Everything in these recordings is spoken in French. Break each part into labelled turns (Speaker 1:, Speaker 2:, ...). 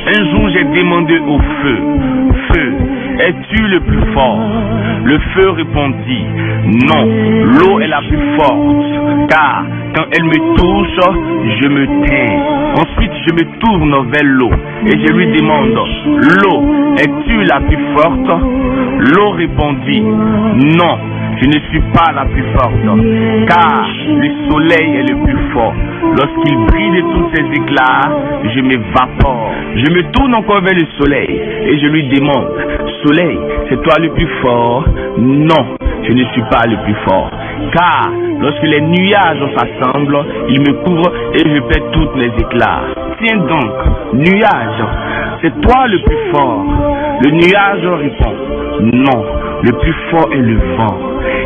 Speaker 1: Un jour j'ai demandé au feu, feu, es-tu le plus fort? Le feu répondit, non, l'eau est la plus forte, car quand elle me touche, je me tais. Ensuite je me tourne vers l'eau et je lui demande, l'eau, es-tu la plus forte? L'eau répondit, non, je ne suis pas la plus forte, car le soleil est le plus fort. Lorsqu'il brille de tous ses éclats, je m'évapore. Je me tourne encore vers le soleil et je lui demande, soleil, c'est toi le plus fort? Non, je ne suis pas le plus fort, car lorsque les nuages s'assemblent, ils me couvrent et je perds tous mes éclats. Tiens donc, nuage, c'est toi le plus fort. Le nuage répond, non, le plus fort est le vent.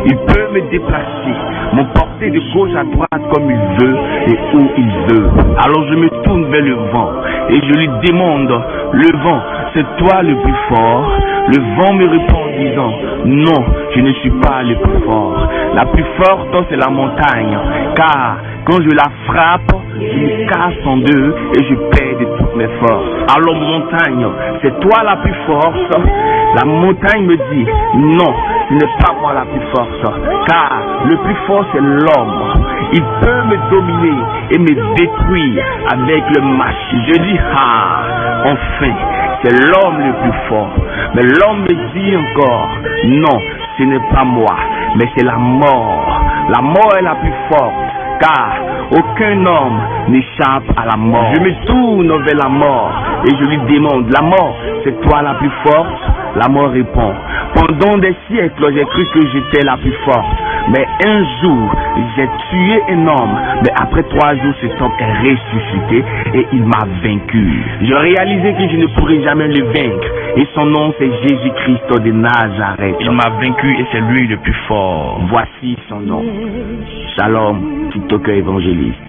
Speaker 1: Il peut me déplacer, m'emporter de gauche à droite comme il veut et où il veut. Alors je me tourne vers le vent et je lui demande, le vent, c'est toi le plus fort? Le vent me répond en disant, non, je ne suis pas le plus fort. La plus forte, c'est la montagne, car quand je la frappe, je me casse en deux et je perds de toutes mes forces. Alors montagne, c'est toi la plus forte? La montagne me dit, non, ce n'est pas moi la plus forte, car le plus fort c'est l'homme. Il peut me dominer et me détruire avec le match. Je dis, ah, enfin, c'est l'homme le plus fort. Mais l'homme me dit encore, non, ce n'est pas moi, mais c'est la mort. La mort est la plus forte, car aucun homme n'échappe à la mort. Je me tourne vers la mort et je lui demande, la mort, c'est toi la plus forte? La mort répond, pendant des siècles, j'ai cru que j'étais la plus forte. Mais un jour, j'ai tué un homme. Mais après 3 jours, cet homme est ressuscité et il m'a vaincu. J'ai réalisé que je ne pourrais jamais le vaincre. Et son nom, c'est Jésus-Christ de Nazareth.
Speaker 2: Il m'a vaincu et c'est lui le plus fort.
Speaker 1: Voici son nom. Shalom, TikToker évangéliste.